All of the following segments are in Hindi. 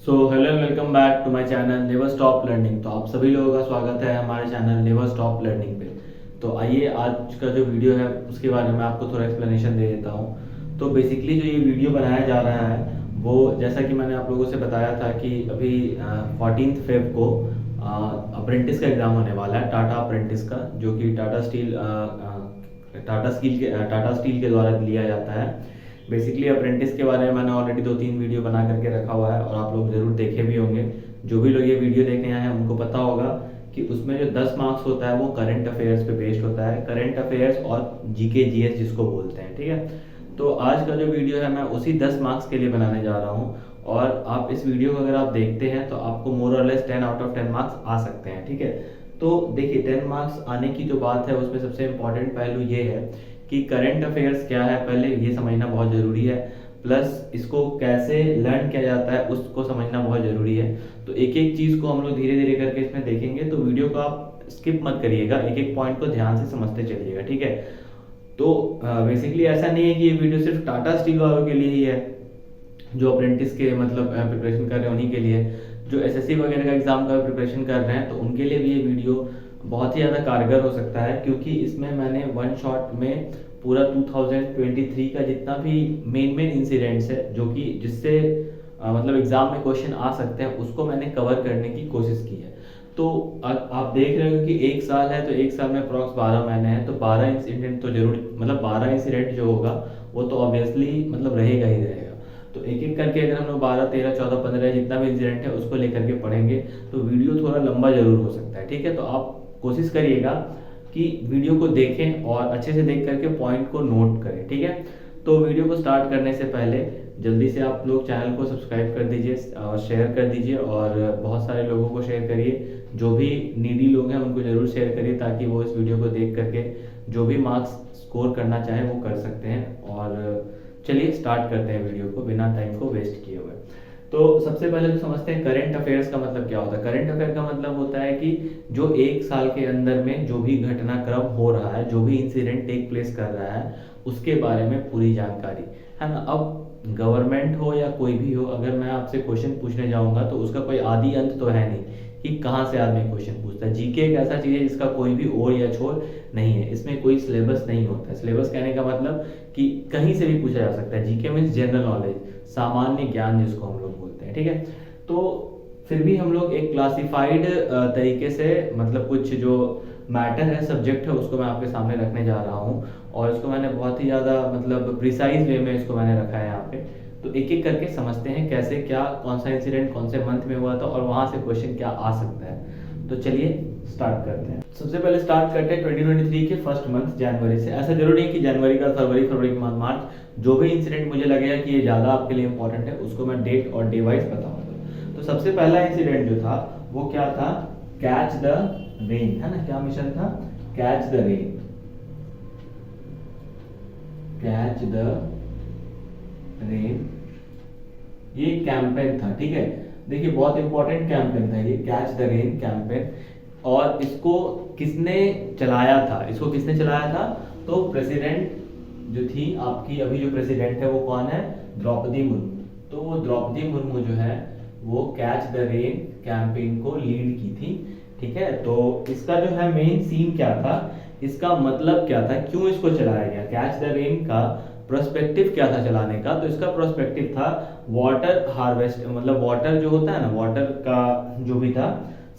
So hello welcome back to my channel never stop learning. तो आप सभी लोगों का स्वागत है हमारे चैनल नेवर स्टॉप लर्निंग पे। तो आइए आज का जो वीडियो है उसके बारे में आपको थोड़ा एक्सप्लेनेशन दे देता हूँ। तो बेसिकली जो ये वीडियो बनाया जा रहा है वो जैसा कि मैंने आप लोगों से बताया था कि अभी 14 फेब को अप्रेंटिस का एग्ज़ाम होने वाला है, टाटा अप्रेंटिस का, जो कि टाटा स्टील के द्वारा लिया जाता है। बेसिकली अप्रेंटिस के बारे में मैंने ऑलरेडी 2-3 वीडियो बना करके रखा हुआ है और आप लोग ज़रूर देखे भी होंगे। जो भी लोग ये वीडियो देखने आए हैं उनको पता होगा कि उसमें जो 10 मार्क्स होता है वो करंट अफेयर्स पे बेस्ड होता है, करंट अफेयर्स और जीके जीएस जिसको बोलते हैं, ठीक है। तो आज का जो वीडियो है मैं उसी 10 मार्क्स के लिए बनाने जा रहा हूँ और आप इस वीडियो को अगर आप देखते हैं तो आपको मोर और लेस 10 आउट ऑफ 10 मार्क्स आ सकते हैं, ठीक है। तो देखिए 10 मार्क्स आने की जो बात है उसमें सबसे इम्पॉर्टेंट पहलू ये है कि करंट अफेयर्स क्या है पहले ये समझना बहुत ज़रूरी है, प्लस इसको कैसे लर्न किया जाता है उसको समझना बहुत ज़रूरी है। तो एक एक चीज़ को हम लोग धीरे धीरे करके इसमें देखेंगे, तो वीडियो को आप स्किप मत करिएगा, एक एक पॉइंट को ध्यान से समझते चलिएगा, ठीक है। तो बेसिकली ऐसा नहीं है कि ये वीडियो सिर्फ टाटा स्टील वालों के लिए ही है, जो अप्रेंटिस के मतलब प्रिपरेशन कर रहे हैं उन्हीं के लिए। जो एसएससी वगैरह का एग्ज़ाम का प्रिपरेशन कर रहे हैं तो उनके लिए भी ये वीडियो बहुत ही ज़्यादा कारगर हो सकता है, क्योंकि इसमें मैंने वन शॉट में पूरा 2023 का जितना भी मेन इंसिडेंट्स है जो कि जिससे मतलब एग्ज़ाम में क्वेश्चन आ सकते हैं उसको मैंने कवर करने की कोशिश की है। तो आप देख रहे हो कि एक साल है तो एक साल में अप्रॉक्स 12 महीने हैं, तो 12 इंसिडेंट तो जरूर, मतलब 12 इंसिडेंट जो होगा वो तो ऑब्वियसली मतलब रहेगा ही रहेगा। तो एक एक करके अगर हम लोग 12, 13, 14, 15 जितना भी इंसिडेंट है उसको लेकर के पढ़ेंगे तो वीडियो थोड़ा लंबा जरूर हो सकता है, ठीक है। तो आप कोशिश करिएगा कि वीडियो को देखें और अच्छे से देख करके पॉइंट को नोट करें, ठीक है। तो वीडियो को स्टार्ट करने से पहले जल्दी से आप लोग चैनल को सब्सक्राइब कर दीजिए और शेयर कर दीजिए और बहुत सारे लोगों को शेयर करिए। जो भी नीडी लोग हैं उनको ज़रूर शेयर करिए ताकि वो इस वीडियो को देख करके जो भी मार्क्स स्कोर करना चाहे वो कर सकते हैं। और चलिए स्टार्ट करते हैं वीडियो को बिना टाइम को वेस्ट किए हुए। तो सबसे पहले तो समझते हैं करंट अफेयर्स का मतलब क्या होता है। करंट अफेयर का मतलब होता है कि जो एक साल के अंदर में जो भी घटनाक्रम हो रहा है, जो भी इंसिडेंट टेक प्लेस कर रहा है उसके बारे में पूरी जानकारी है ना। अब गवर्नमेंट हो या कोई भी हो, अगर मैं आपसे क्वेश्चन पूछने जाऊंगा तो उसका कोई आदि अंत तो है नहीं कि कहाँ से आदमी क्वेश्चन पूछता है। जीके एक ऐसा चीज़ है जिसका कोई भी ओर या छोर नहीं है, इसमें कोई सिलेबस नहीं होता है। सिलेबस कहने का मतलब कि कहीं से भी पूछा जा सकता है। जीके मीन्स जनरल नॉलेज, सामान्य ज्ञान जिसको हम लोग बोलते हैं, ठीक है। तो फिर भी हम लोग एक क्लासिफाइड तरीके से मतलब कुछ जो मैटर है, सब्जेक्ट है, उसको मैं आपके सामने रखने जा रहा हूँ और इसको मैंने बहुत ही ज़्यादा मतलब प्रिसाइज वे में इसको मैंने रखा है यहाँ पे। तो एक एक करके समझते हैं कैसे क्या, कौन सा इंसिडेंट कौन से मंथ में हुआ था और वहाँ से क्वेश्चन क्या आ सकता है। तो चलिए स्टार्ट करते हैं। सबसे पहले स्टार्ट करते हैं 2023 के फर्स्ट मंथ जनवरी से। ऐसा जरूरी नहीं कि जनवरी का, फरवरी, फरवरी के मंथ, मार्च, जो भी इंसिडेंट मुझे लगेगा कि ये ज़्यादा आपके लिए इंपॉर्टेंट है उसको मैं डेट और डे वाइज बताऊंगा। तो सबसे पहला इंसिडेंट जो था वो क्या था, कैच द रेन, है ना। क्या मिशन था, catch the rain, catch the rain, ये कैंपेन था, ठीक है। देखिए बहुत इंपॉर्टेंट कैंपेन था ये, कैच द रेन कैंपेन। और इसको किसने चलाया था, इसको किसने चलाया था, तो प्रेसिडेंट जो थी आपकी, अभी जो प्रेसिडेंट है वो कौन है, द्रौपदी मुर्मू। तो वो द्रौपदी मुर्मू जो है वो कैच द रेन कैंपेन को लीड की थी, ठीक है। तो इसका जो है मेन सीन क्या था, इसका मतलब क्या था, क्यों इसको चलाया गया, कैच द रेन का प्रोस्पेक्टिव क्या था चलाने का। तो इसका प्रोस्पेक्टिव था वाटर हार्वेस्ट, मतलब वाटर जो होता है ना, वाटर का जो भी था,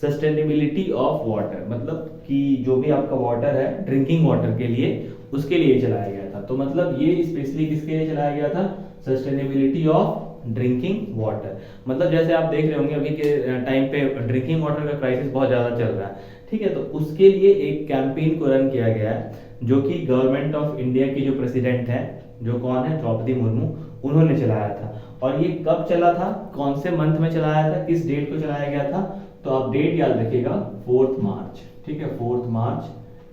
सस्टेनेबिलिटी ऑफ वाटर, मतलब कि जो भी आपका वाटर है ड्रिंकिंग वाटर के लिए, उसके लिए चलाया गया था। तो मतलब ये स्पेशली किसके लिए चलाया गया था, सस्टेनेबिलिटी ऑफ ड्रिंकिंग वाटर। मतलब जैसे आप देख रहे होंगे अभी के टाइम पे ड्रिंकिंग वाटर का क्राइसिस बहुत ज़्यादा चल रहा है, ठीक है। तो उसके लिए एक कैंपेन को रन किया गया है जो कि गवर्नमेंट ऑफ इंडिया की जो प्रेसिडेंट है, जो कौन है, द्रौपदी मुर्मू, उन्होंने चलाया था। और ये कब चला था, कौन से मंथ में चलाया था, किस डेट को चलाया गया था, तो आप डेट याद रखिएगा 4 मार्च, ठीक है। 4 मार्च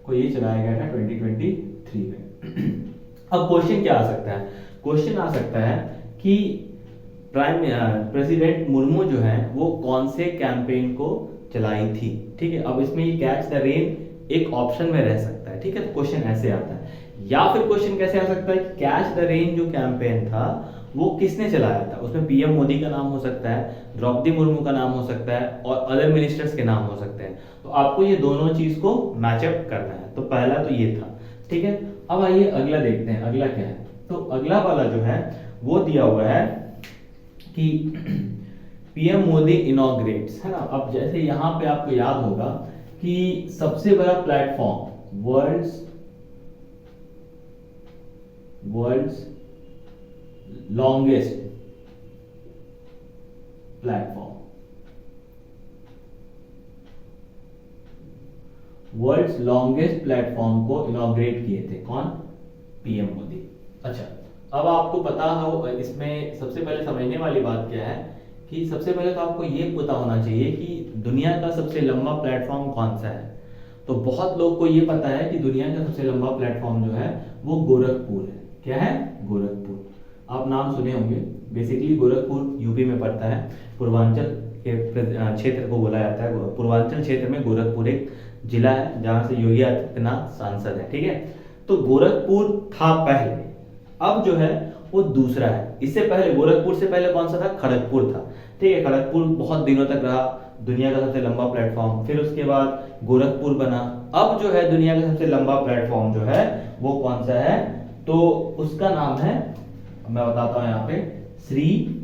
को ये चलाया गया था 2023 में। अब क्वेश्चन क्या आ सकता है, क्वेश्चन आ सकता है कि प्रेसिडेंट मुर्मू जो है वो कौन से कैंपेन को चलाई थी, ठीक है। अब इसमें ये कैच द रेन एक ऑप्शन में रह सकता है, ठीक है। तो क्वेश्चन ऐसे आता है, या फिर क्वेश्चन कैसे आ सकता है कि कैच द रेन जो कैंपेन था वो किसने चलाया था। उसमें पीएम मोदी का नाम हो सकता है, द्रौपदी मुर्मू का नाम हो सकता है और अदर मिनिस्टर्स के नाम हो सकते हैं। तो आपको ये दोनों चीज को मैचअप करना है। तो पहला तो ये था, ठीक है। अब आइए अगला देखते हैं, अगला क्या है। तो अगला वाला जो है वो दिया हुआ है कि पीएम मोदी इनॉग्रेट्स, है ना। अब जैसे यहां पे आपको याद होगा कि सबसे बड़ा platform world's longest platform, world's longest platform को इनॉग्रेट किए थे कौन, पीएम मोदी। अच्छा, अब आपको पता हो, इसमें सबसे पहले समझने वाली बात क्या है कि सबसे पहले तो आपको ये पता होना चाहिए कि दुनिया का सबसे लंबा प्लेटफॉर्म कौन सा है। तो बहुत लोग को ये पता है कि दुनिया का सबसे लंबा प्लेटफॉर्म जो है वो गोरखपुर है। क्या है, गोरखपुर। आप नाम सुने होंगे। बेसिकली गोरखपुर यूपी में पड़ता है, पूर्वांचल के क्षेत्र को बोला जाता है। पूर्वांचल क्षेत्र में गोरखपुर एक जिला है जहां से योगी आदित्यनाथ सांसद है, ठीक है। तो गोरखपुर था पहले, अब जो है वो दूसरा है। इससे पहले गोरखपुर से पहले कौन सा था, खड़गपुर था, ठीक है। खड़गपुर बहुत दिनों तक रहा दुनिया का सबसे लंबा प्लेटफॉर्म, फिर उसके बाद गोरखपुर बना। अब जो है दुनिया का सबसे लंबा प्लेटफॉर्म जो है वो कौन सा है, तो उसका नाम है, मैं बताता हूं यहाँ पे, श्री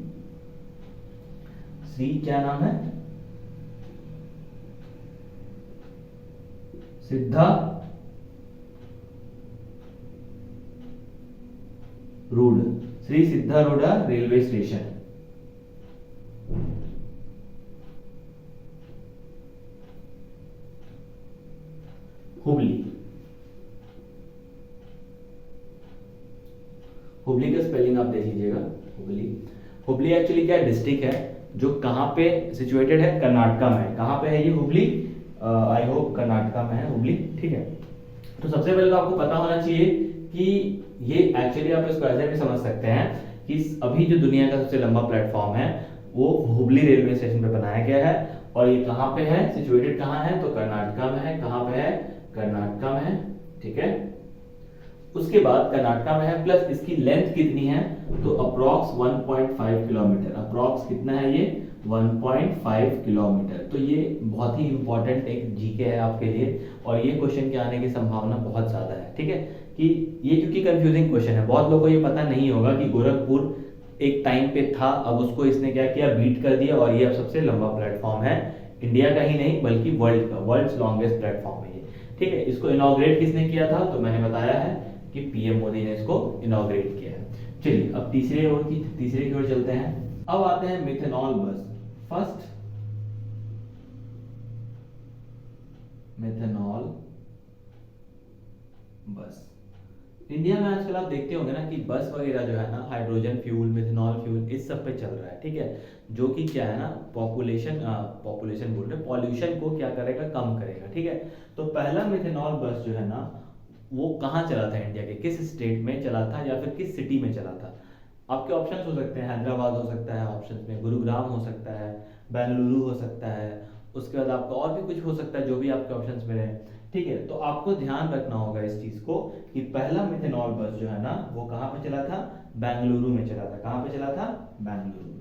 क्या नाम है, सिद्धारूढ़, श्री सिद्धारूढ़ रेलवे स्टेशन, हुबली। हुबली का स्पेलिंग आप देख लीजिएगा, हुबली। हुबली एक्चुअली क्या डिस्ट्रिक्ट है, जो कहाँ पे सिचुएटेड है, कर्नाटका में। कहाँ पे है ये हुबली, आई होप कर्नाटका में है हुबली, ठीक है। तो सबसे पहले तो आपको पता होना चाहिए कि ये एक्चुअली आप इसको ऐसे भी समझ सकते हैं कि अभी जो दुनिया का सबसे लंबा प्लेटफॉर्म है वो हुबली रेलवे स्टेशन पे बनाया गया है। और ये कहाँ पे है, सिचुएटेड कहाँ है, तो कर्नाटका में है। कहाँ पे है, कर्नाटका में है, ठीक है। उसके बाद कर्नाटका में है, प्लस इसकी लेंथ कितनी है, तो अप्रॉक्स 1.5 किलोमीटर। अप्रॉक्स कितना है ये, 1.5 किलोमीटर। तो ये बहुत ही इंपॉर्टेंट एक जीके है आपके लिए, और ये क्वेश्चन के आने की संभावना बहुत ज्यादा है, ठीक है। कि ये क्योंकि कंफ्यूजिंग क्वेश्चन है, बहुत लोगों को ये पता नहीं होगा कि गोरखपुर एक टाइम पे था, अब उसको इसने क्या किया, बीट कर दिया, और ये अब सबसे लंबा प्लेटफॉर्म है इंडिया का ही नहीं बल्कि वर्ल्ड का, वर्ल्ड्स लॉन्गेस्ट प्लेटफॉर्म है ये, ठीक है। इसको इनॉग्रेट किसने किया था, तो मैंने बताया है कि पीएम मोदी ने इसको इनॉग्रेट किया है। चलिए अब तीसरे की ओर चलते हैं। अब आते हैं मिथेनॉल बस। फर्स्ट मिथेनॉल बस। इंडिया में आजकल आप देखते होंगे ना कि बस वगैरह जो है ना, हाइड्रोजन फ्यूल, मिथेनॉल फ्यूल, इस सब पे चल रहा है, ठीक है। जो कि क्या है ना, पॉपुलेशन बोल रहे, पॉल्यूशन को क्या करेगा, कम करेगा, ठीक है। तो पहला मिथेनॉल बस जो है ना वो कहाँ चला था, इंडिया के किस स्टेट में चला था या फिर किस सिटी में चला था। आपके ऑप्शंस हो सकते हैं, हैदराबाद हो सकता है ऑप्शंस में, गुरुग्राम हो सकता है, बेंगलुरु हो सकता है, उसके बाद आपका और भी कुछ हो सकता है जो भी आपके ऑप्शंस में रहे, ठीक है। तो आपको ध्यान रखना होगा इस चीज को कि पहला मिथेनॉल बस जो है ना वो कहाँ पे चला था, बेंगलुरु में चला था। कहाँ पे चला था, बेंगलुरु में,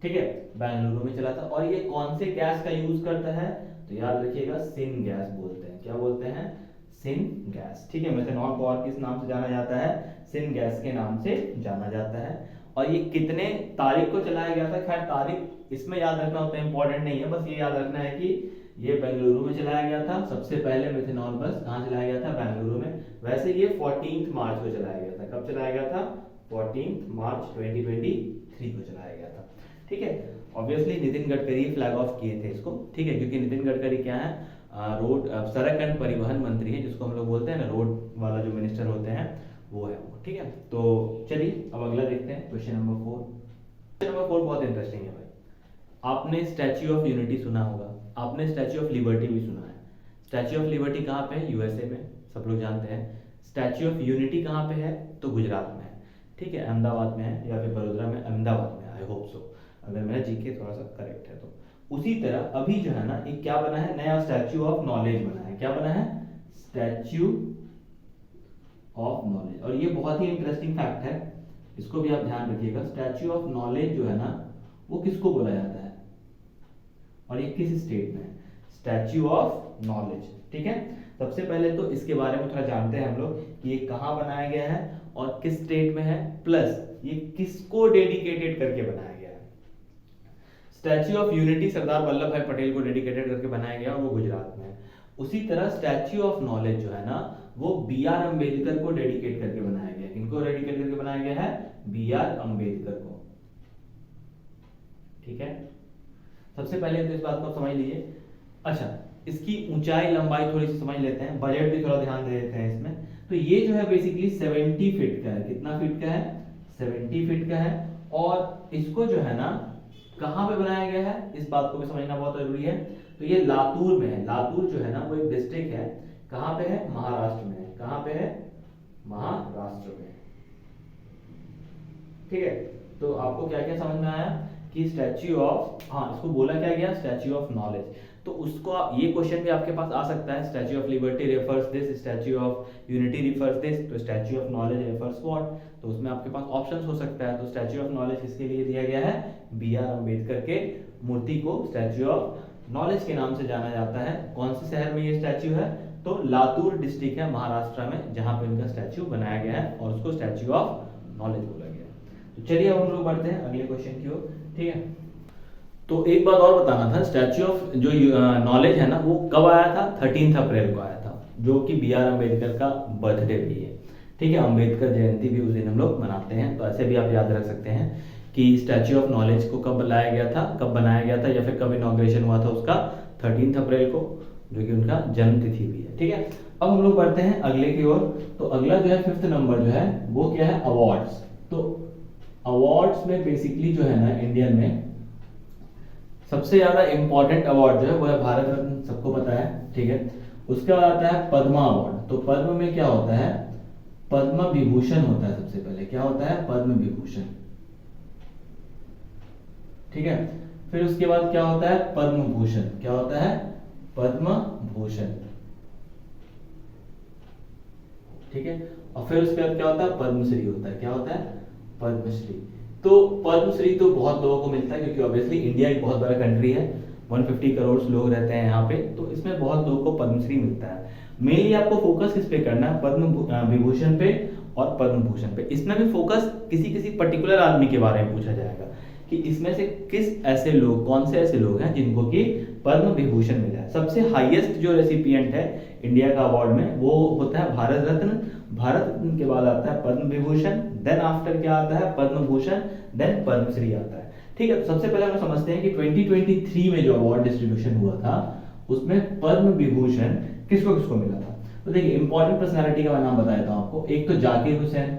ठीक है, बेंगलुरु में चला था। और ये कौन से गैस का यूज करता है, तो याद रखिएगा सिन गैस बोलते हैं। क्या बोलते हैं, सिन गैस, ठीक है। मिथेनॉल को और किस नाम से जाना जाता है, सिन गैस के नाम से जाना जाता है। और ये कितने तारीख को चलाया गया था, खैर तारीख इसमें याद रखना उतना इंपॉर्टेंट नहीं है, बस ये याद रखना है कि ये बेंगलुरु में चलाया गया था। सबसे पहले मिथेनॉल बस कहाँ चलाया गया था, बेंगलुरु में। वैसे ये 14 मार्च को चलाया गया था। कब चलाया गया था, 14 मार्च 2023 को चलाया गया था, ठीक है। Obviously Nitin Gadkari flag of किए थे इसको, ठीक है, क्योंकि नितिन गडकरी क्या है, रोड सड़क एंड परिवहन मंत्री है, जिसको हम लोग बोलते हैं ना, रोड वाला जो मिनिस्टर होते हैं वो है वो, ठीक है। तो चलिए अब अगला देखते हैं, क्वेश्चन नंबर 4। क्वेश्चन नंबर 4 बहुत इंटरेस्टिंग है भाई। आपने स्टैच्यू ऑफ यूनिटी सुना होगा, आपने स्टैच्यू ऑफ लिबर्टी भी सुना है। स्टैच्यू ऑफ लिबर्टी कहाँ पे है, यूएसए में, सब लोग जानते हैं। स्टैच्यू ऑफ यूनिटी कहाँ पे है, तो गुजरात में है, ठीक है, अहमदाबाद में है, या फिर बड़ोदरा में, अहमदाबाद में, आई होप सो, अगर मेरा जीके थोड़ा सा करेक्ट है तो। उसी तरह अभी जो है ना एक क्या बना है, नया स्टैच्यू ऑफ नॉलेज बना है। क्या बना है, स्टैच्यू ऑफ नॉलेज। और ये बहुत ही इंटरेस्टिंग फैक्ट है, इसको भी आप ध्यान रखिएगा। स्टैच्यू ऑफ नॉलेज जो है ना वो किसको बोला जाता है और ये किस स्टेट में है? Statue of knowledge. ठीक है, सबसे पहले तो इसके बारे में थोड़ा जानते हैं हम लोग कि ये कहाँ बनाया गया है और किस स्टेट में है, प्लस ये किसको डेडिकेटेड करके बनाया गया है। Statue of unity Sardar Vallabh भाई पटेल को डेडिकेटेड करके बनाया गया और वो गुजरात में है। उसी तरह स्टैच्यू ऑफ नॉलेज जो है ना वो बी आर अम्बेडकर को डेडिकेट करके बनाया गया है। किनको डेडिकेट करके बनाया गया है? बी आर अम्बेडकर को। ठीक है, सबसे पहले तो इस बात को समझ लीजिए। अच्छा, इसकी ऊंचाई लंबाई थोड़ी सी समझ लेते हैं, बजट भी थोड़ा ध्यान दे देते हैं इसमें। तो ये जो है बेसिकली 70 फीट का है। कितना फीट का है? 70 फीट का है। और इसको जो है ना कहाँ पे बनाया गया है इस बात को भी समझना बहुत जरूरी है। तो ये लातूर में है। लातूर जो है ना वो एक डिस्ट्रिक्ट है। कहाँ पे है? महाराष्ट्र में है। कहाँ पे है? महाराष्ट्र में। ठीक है, तो आपको क्या क्या समझ में आया कि स्टैच्यू ऑफ, हाँ इसको बोला क्या गया? Statue of knowledge. तो उसको ये क्वेश्चन भी आपके पास आ सकता है, Statue of Liberty refers this, Statue of Unity refers this, तो Statue of Knowledge refers what? तो उसमें आपके पास ऑप्शंस हो सकता है। तो स्टैच्यू ऑफ नॉलेज किसके लिए दिया गया है? बी आर अम्बेडकर के मूर्ति को स्टैच्यू ऑफ नॉलेज के नाम से जाना जाता है। कौन से शहर में ये स्टैच्यू है? तो लातूर डिस्ट्रिक्ट है महाराष्ट्र में, जहां पे इनका स्टैच्यू बनाया गया है और उसको स्टैच्यू ऑफ नॉलेज बोला गया है। तो चलिए अब हम लोग बढ़ते हैं अगले क्वेश्चन की ओर। ठीक है, तो एक बात और बताना था, स्टैच्यू ऑफ जो नॉलेज है ना वो कब आया था? 13 अप्रैल को आया था, जो कि बी आर अम्बेडकर का बर्थडे भी है। ठीक है, अम्बेडकर जयंती भी उस दिन हम लोग मनाते हैं। तो ऐसे भी आप याद रख सकते हैं कि स्टैच्यू ऑफ नॉलेज को कब लाया गया था, कब बनाया गया था, या फिर कब इनॉग्रेशन हुआ था उसका? 13 अप्रैल को, जो कि उनका जन्म तिथि भी है। ठीक है, अब हम लोग बढ़ते हैं अगले की ओर। तो अगला जो है 5th नंबर जो है वो क्या है? अवार्ड्स। तो अवार्ड्स में बेसिकली जो है ना इंडियन में सबसे ज्यादा इंपॉर्टेंट अवार्ड जो है वो है भारत रत्न, सबको पता है। ठीक है, उसके बाद आता है पद्मा अवार्ड। तो पद्म में क्या होता है? पद्म विभूषण होता है। सबसे पहले क्या होता है? पद्म विभूषण। ठीक है, फिर उसके बाद क्या होता है? पद्म भूषण। क्या होता है? पद्म भूषण। ठीक है, और फिर उसके बाद क्या होता है? पद्मश्री होता है। क्या होता है? पद्मश्री। तो पद्मश्री तो बहुत लोगों को मिलता है क्योंकि ऑब्वियसली इंडिया एक बहुत बड़ा कंट्री है, 150 करोड़ लोग रहते हैं यहाँ पे, तो इसमें बहुत लोगों को पद्मश्री मिलता है। मेनली आपको फोकस किस पे करना है? पद्म विभूषण पे और पद्म भूषण पे। इसमें भी फोकस किसी किसी पर्टिकुलर आदमी के बारे में पूछा जाएगा कि इसमें से किस ऐसे लोग, कौन से ऐसे लोग हैं जिनको कि पद्म विभूषण मिला है। सबसे हाईएस्ट जो रेसिपिएंट है इंडिया का अवार्ड में वो होता है भारत रत्न। भारत रत्न के बाद आता है पद्म विभूषण, देन आफ्टर क्या आता है? पद्म भूषण, देन पद्मश्री आता है। ठीक है, तो सबसे पहले हम समझते हैं कि 2023 में जो अवार्ड डिस्ट्रीब्यूशन हुआ था उसमें पद्म विभूषण किसको किसको मिला था। तो देखिए इंपॉर्टेंट पर्सनालिटी का मैं नाम बता देता हूँ आपको। एक तो जाकिर हुसैन।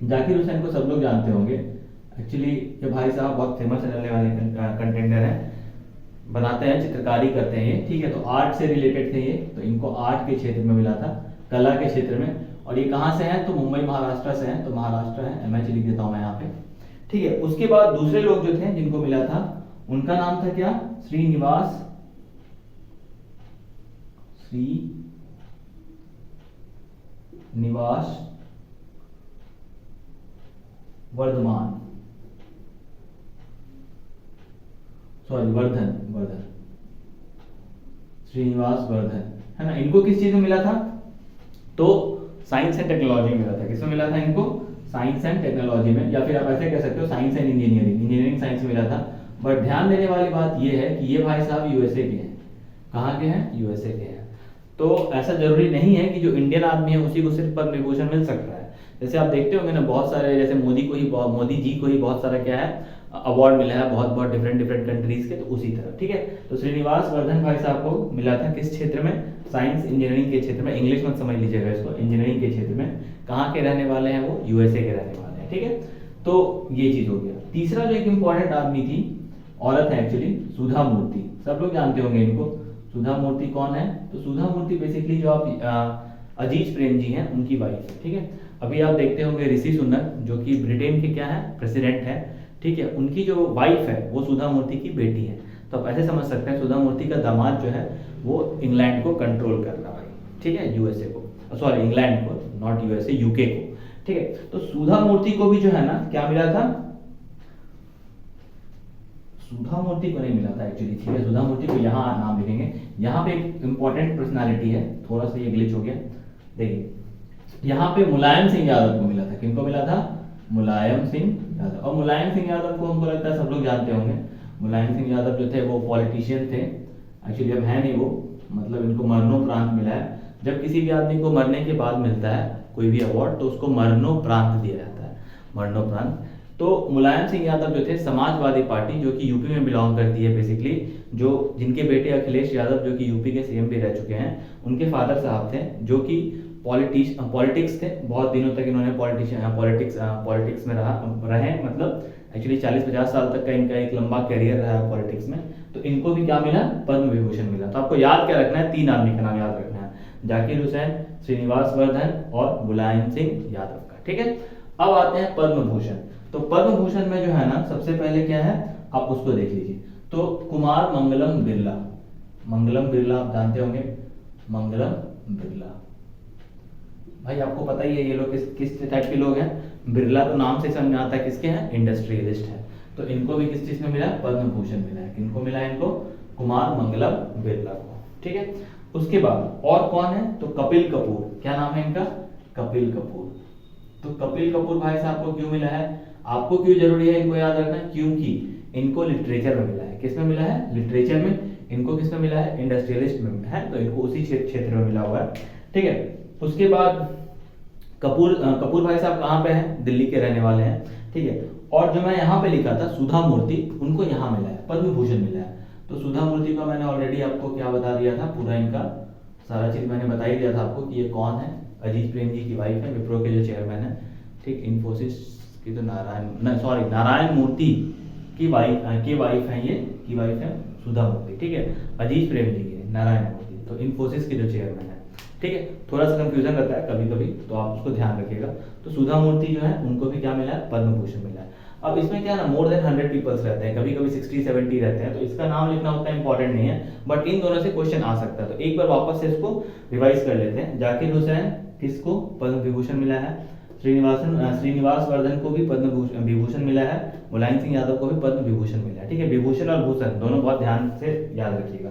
जाकिर हुसैन को सब लोग जानते होंगे। एक्चुअली ये भाई साहब बहुत फेमस रहने वाले कंटेंडर हैं, बनाते हैं, चित्रकारी करते हैं ये। ठीक है, तो आर्ट से रिलेटेड थे ये, तो इनको आर्ट के क्षेत्र में मिला था, कला के क्षेत्र में। और ये कहाँ से हैं? तो मुंबई महाराष्ट्र से हैं, तो महाराष्ट्र है, एमएच लिख देता हूँ मैं यहाँ पे। ठीक है, उसके बाद दूसरे लोग जो थे जिनको मिला था उनका नाम था क्या? श्रीनिवास वर्धमान, सॉरी वर्धन, श्रीनिवास वर्धन, है ना। इनको किस चीज में मिला था? तो साइंस एंड टेक्नोलॉजी में मिला था। किसमें मिला था इनको? साइंस एंड टेक्नोलॉजी में, या फिर आप ऐसे कह सकते हो साइंस एंड इंजीनियरिंग साइंस में मिला था। बट ध्यान देने वाली बात यह है कि ये भाई साहब यूएसए के हैं। कहाँ के हैं? यूएसए के हैं। तो ऐसा जरूरी नहीं है कि जो इंडियन आदमी है उसी को सिर्फ पद्म विभूषण मिल सकता है। जैसे आप देखते होंगे ना बहुत सारे, जैसे मोदी जी को ही बहुत सारा क्या है अवार्ड मिला है, बहुत बहुत डिफरेंट कंट्रीज के, तो उसी तरह। ठीक है, तो श्रीनिवास वर्धन भाई साहब को मिला था किस क्षेत्र में? साइंस इंजीनियरिंग के क्षेत्र में। इंग्लिश मत समझ लीजिएगा इसको, इंजीनियरिंग के क्षेत्र में। कहाँ के रहने वाले हैं वो? यूएसए के रहने वाले हैं। ठीक है, तो ये चीज हो गया। तीसरा जो एक इंपॉर्टेंट आदमी थी, औरत है एक्चुअली, सुधा मूर्ति। सब लोग जानते होंगे इनको। सुधा मूर्ति कौन है? तो सुधा मूर्ति बेसिकली जो आप अजीज प्रेम जी हैं उनकी वाइफ है। ठीक है, अभी आप देखते होंगे ऋषि सुनक जो कि ब्रिटेन के क्या है? प्रेसिडेंट है। ठीक है, उनकी जो वाइफ है वो सुधा मूर्ति की बेटी है। तो आप ऐसे समझ सकते हैं सुधा मूर्ति का दामाद जो है वो इंग्लैंड को कंट्रोल कर रहा है। ठीक है, यूएसए को, सॉरी इंग्लैंड को, नॉट यूएसए, यूके को। ठीक है, तो सुधा मूर्ति को भी जो है ना क्या मिला था, सुधा मूर्ति को नहीं मिला था एक्चुअली। ठीक है, सुधा मूर्ति को यहाँ नाम लिखेंगे। यहाँ पे एक इंपॉर्टेंट पर्सनालिटी है, थोड़ा सा ये ग्लिच हो गया, देखिए यहाँ पे मुलायम सिंह यादव को मिला था। किनको मिला था? मुलायम सिंह यादव। और मुलायम सिंह यादव को हमको लगता है सब लोग जानते होंगे। मुलायम सिंह यादव जो थे वो पॉलिटिशियन थे, एक्चुअली अब है नहीं वो, मतलब इनको मरणोपरांत मिला है। जब किसी भी आदमी को मरने के बाद मिलता है कोई भी अवार्ड तो उसको मरणोपरांत दिया जाता है, मरणोपरांत। तो मुलायम सिंह यादव जो थे समाजवादी पार्टी जो कि यूपी में बिलोंग करती है बेसिकली, जो जिनके बेटे अखिलेश यादव जो कि यूपी के सीएम भी रह चुके हैं, उनके फादर साहब थे जो कि पॉलिटिक्स थे। बहुत दिनों तक इन्होंने पॉलिटिक्स में रहे, मतलब एक्चुअली 40-50 साल तक का इनका एक लंबा करियर रहा है पॉलिटिक्स में। तो इनको भी क्या मिला? पद्म विभूषण मिला। तो आपको याद क्या रखना है? 3 आदमी का नाम याद रखना है, जाकिर हुसैन, श्रीनिवास वर्धन और मुलायम सिंह यादव का। ठीक है, अब आते हैं पद्म भूषण। तो पद्म भूषण में जो है ना सबसे पहले क्या है आप उसको देख लीजिए। तो कुमार मंगलम बिरला, मंगलम बिरला आप जानते होंगे, मंगलम बिरला भाई आपको पता ही है ये लोग किस टाइप के लोग हैं। बिरला तो नाम से समझ में आता है किसके हैं, इंडस्ट्रियलिस्ट है। तो इनको भी किस चीज में मिला? पद्म भूषण मिला है। किनको मिला है? इनको कुमार मंगलम बिरला को। ठीक है, उसके बाद और कौन है? तो कपिल कपूर। क्या नाम है इनका? कपिल कपूर। तो कपिल कपूर भाई साहब को क्यों मिला है? आपको क्यों जरूरी है इनको याद रखना? क्योंकि इनको लिटरेचर में मिला है। किस में मिला है? लिटरेचर में। इनको किस में मिला है? इंडस्ट्रियलिस्ट में है, तो इनको उसी क्षेत्र में मिला हुआ है। ठीक है, उसके बाद कपूर भाई साहब कहाँ पे हैं? दिल्ली के रहने वाले हैं। ठीक है, और जो मैं यहाँ पे लिखा था सुधा मूर्ति, उनको यहाँ मिला है, पद्म भूषण मिला है। तो सुधा मूर्ति का मैंने ऑलरेडी आपको क्या बता दिया था, पूरा इनका सारा चीज मैंने बता ही दिया था आपको कि ये कौन है। अजीत प्रेम जी की वाइफ है, विप्रो के जो चेयरमैन है। ठीक, इन्फोसिस की तो नारायण मूर्ति की वाइफ है ये, की वाइफ है सुधा मूर्ति। ठीक है, अजीत प्रेम जी की नारायण मूर्ति, तो इन्फोसिस के जो चेयरमैन है। ठीक है, थोड़ा सा कंफ्यूजन रहता है कभी कभी, तो आप उसको ध्यान रखिएगा। तो सुधा मूर्ति जो है उनको भी क्या मिला है? पद्म भूषण मिला है। अब इसमें क्या ना मोर देन 100 पीपल्स रहते हैं, कभी कभी 60-70 रहते हैं, तो इसका नाम लिखना उतना इंपॉर्टेंट नहीं है, बट इन दोनों से क्वेश्चन आ सकता है। तो एक बार वापस से इसको रिवाइज कर लेते हैं। जाकिर हुसैन किसको पद्म विभूषण मिला है? श्रीनिवास वर्धन को भी पद्म विभूषण मिला है। मुलायम सिंह यादव को भी पद्म विभूषण मिला है। ठीक है, विभूषण और भूषण दोनों बहुत ध्यान से याद रखिएगा।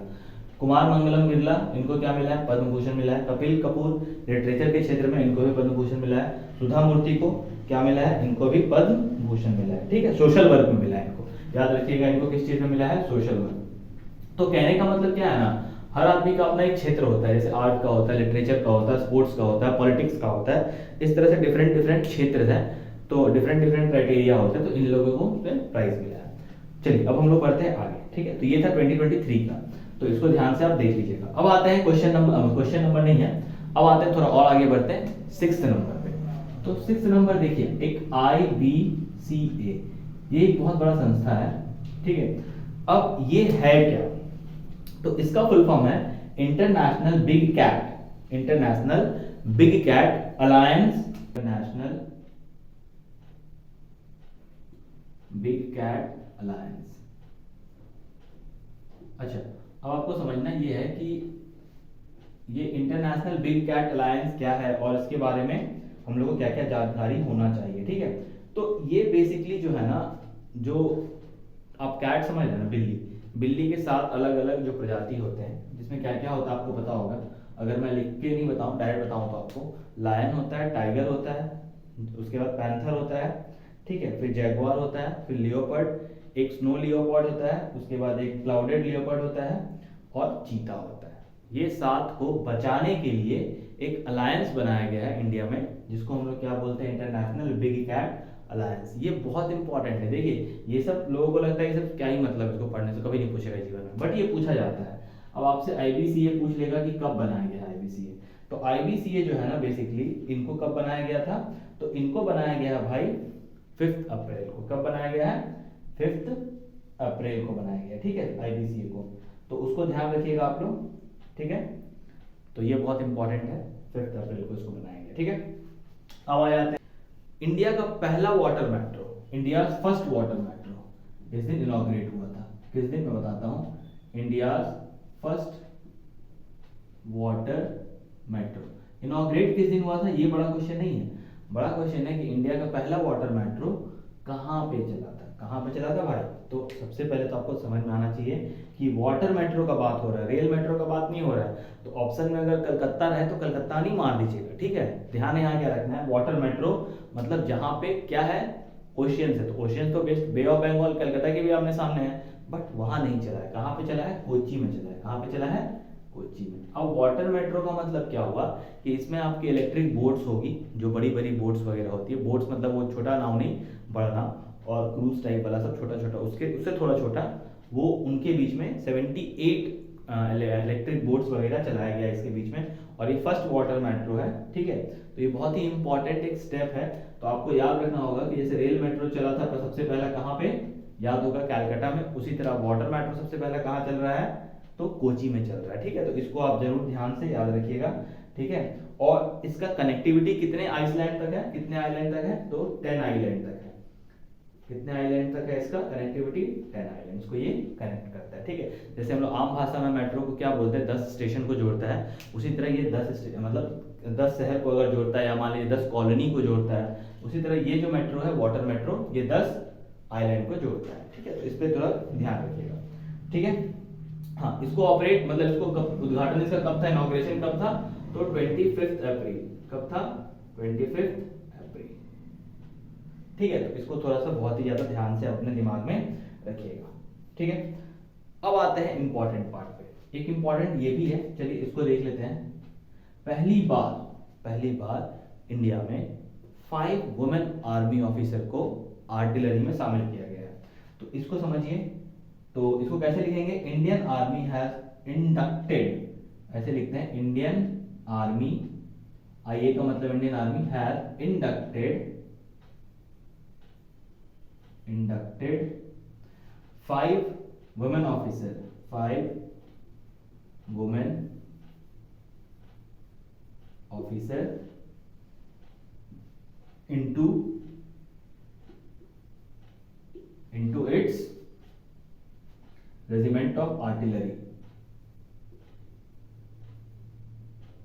कुमार मंगलम बिरला इनको क्या मिला है? पद्म भूषण मिला है। कपिल कपूर लिटरेचर के क्षेत्र में, इनको भी पद्म भूषण मिला है। सुधा मूर्ति को क्या मिला है? इनको भी पद्म भूषण मिला है। ठीक है, सोशल वर्क में मिला है इनको, याद रखिएगा इनको किस चीज में मिला है? Social work. तो कहने का मतलब क्या है ना, हर आदमी का अपना एक क्षेत्र होता है, जैसे आर्ट का होता है, लिटरेचर का होता है, स्पोर्ट्स का होता है, पॉलिटिक्स का होता है। इस तरह से डिफरेंट क्षेत्र हैं, तो डिफरेंट क्राइटेरिया होते हैं, तो इन लोगों को प्राइज मिला है। चलिए अब हम लोग बढ़ते हैं आगे। ठीक है, तो ये था 2023 का, तो इसको ध्यान से आप देख लीजिएगा। अब आते हैं क्वेश्चन नंबर नहीं है, अब आते हैं थोड़ा और आगे बढ़ते हैं 6th नंबर पे। तो 6th नंबर देखिए, एक IBCA, ये एक बहुत बड़ा संस्था है। ठीक है, अब ये है क्या? तो इसका फुल फॉर्म है international big cat alliance, international big cat alliance. अच्छा, अब आपको समझना ये है कि ये इंटरनेशनल बिग कैट अलायंस क्या है और इसके बारे में हम लोग को क्या क्या जानकारी होना चाहिए। ठीक है, तो ये बेसिकली जो है ना, जो आप कैट समझ रहे हैं ना, बिल्ली के साथ अलग अलग जो प्रजाति होते हैं, जिसमें क्या क्या होता है आपको पता होगा। अगर मैं लिख के नहीं बताऊं, डायरेक्ट बताऊं तो आपको लायन होता है, टाइगर होता है, उसके बाद पैंथर होता है। ठीक है, फिर जैगुआर होता है, फिर लियोपर्ड, एक स्नो लियोपर्ड होता है, उसके बाद एक क्लाउडेड लियोपर्ड होता है और चीता होता है। ये 7 को बचाने के लिए एक अलायंस बनाया गया है इंडिया में, जिसको हम लोग क्या बोलते हैं? International big cat alliance. ये बहुत इंपॉर्टेंट है। देखिए ये सब लोगों को लगता है ये सब क्या ही मतलब, इसको पढ़ने से कभी नहीं पूछेगा जीवन में, बट ये पूछा जाता है। अब आपसे IBCA पूछ लेगा कि कब बनाया गया IBCA। तो IBCA जो है ना बेसिकली इनको कब बनाया गया था? तो इनको बनाया गया भाई 5 अप्रैल को। कब बनाया गया है? 5 अप्रैल को बनाया गया। ठीक है, IBCA को, तो उसको ध्यान रखिएगा आप लोग। ठीक है, तो ये बहुत इंपॉर्टेंट है, 5 अप्रैल को इसको बनाया गया। ठीक है, अब आ जाते हैं इंडिया का पहला water metro, India first water metro इस दिन इनॉग्रेट हुआ था। किस दिन? मैं बताता हूं। India first water metro inaugurate किस दिन हुआ था, ये बड़ा क्वेश्चन नहीं है। बड़ा क्वेश्चन है कि इंडिया का पहला वाटर मेट्रो कहाँ पे चला था, कहाँ पे चला था भाई। तो सबसे पहले तो आपको समझ में आना चाहिए कि वाटर मेट्रो का बात हो रहा है, रेल मेट्रो का बात नहीं हो रहा है। तो ऑप्शन में अगर कलकत्ता रहे तो कलकत्ता नहीं मार दीजिएगा, ठीक है। ध्यान यहाँ क्या रखना है, वाटर मेट्रो मतलब जहाँ पे क्या है, ओशियंस है। तो ओशियंस तो best, bay of Bengal Calcutta के भी आमने सामने है, बट वहां नहीं चला है। कहाँ पे चला है, कोच्चि में चला है। कहाँ पे चला है, कोच्चि में। अब वाटर मेट्रो का मतलब क्या हुआ कि इसमें आपकी इलेक्ट्रिक बोट्स होगी, जो बड़ी बड़ी बोट्स वगैरह होती है। बोट्स मतलब वो छोटा नाव नहीं, बड़ा नाव, और क्रूज टाइप वाला सब छोटा छोटा, उससे थोड़ा छोटा, वो उनके बीच में 78 इलेक्ट्रिक बोट्स वगैरह चलाया गया इसके बीच में। और ये फर्स्ट वाटर मेट्रो है, ठीक है। तो ये बहुत ही इंपॉर्टेंट एक स्टेप है। तो आपको याद रखना होगा कि जैसे रेल मेट्रो चला था तो सबसे पहला कहाँ पे, याद होगा कैलकाटा में, उसी तरह वाटर मेट्रो सबसे पहला कहाँ चल रहा है, तो कोची में चल रहा है, ठीक है। तो इसको आप जरूर ध्यान से याद रखिएगा, ठीक है। और इसका कनेक्टिविटी कितने आइलैंड तक है, कितने आइलैंड तक है, तो 10 आइलैंड तक है। कितने आइलैंड तक है इसका कनेक्टिविटी, 10 आइलैंड को ये कनेक्ट करता है, ठीक है। जैसे हम लोग आम भाषा में मेट्रो को क्या बोलते हैं, 10 स्टेशन को जोड़ता है, उसी तरह ये 10 मतलब 10 शहर को अगर जोड़ता है, या मान लीजिए 10 कॉलोनी को जोड़ता है, उसी तरह ये जो मेट्रो है वाटर मेट्रो, ये 10 आइलैंड को जोड़ता है, ठीक है। तो इस पर थोड़ा ध्यान रखिएगा, ठीक है। हाँ, इसको ऑपरेट मतलब इसको कब उद्घाटन इसका कब था, इनॉग्रेशन कब था, तो 25 अप्रैल। कब था, 25 अप्रैल, ठीक है। तो इसको थोड़ा सा बहुत ही ज्यादा ध्यान से अपने दिमाग में रखिएगा, ठीक है। अब आते हैं इंपॉर्टेंट पार्ट पे। एक इंपॉर्टेंट ये भी है, चलिए इसको देख लेते हैं। पहली बार इंडिया में 5 वुमेन आर्मी ऑफिसर को आर्टिलरी में शामिल किया गया है। तो इसको समझिए, तो इसको कैसे लिखेंगे, इंडियन आर्मी हैज इंडक्टेड, ऐसे लिखते हैं, इंडियन आर्मी, आईए का मतलब Indian army, has inducted 5 women officer, 5 women officer into its regiment of artillery.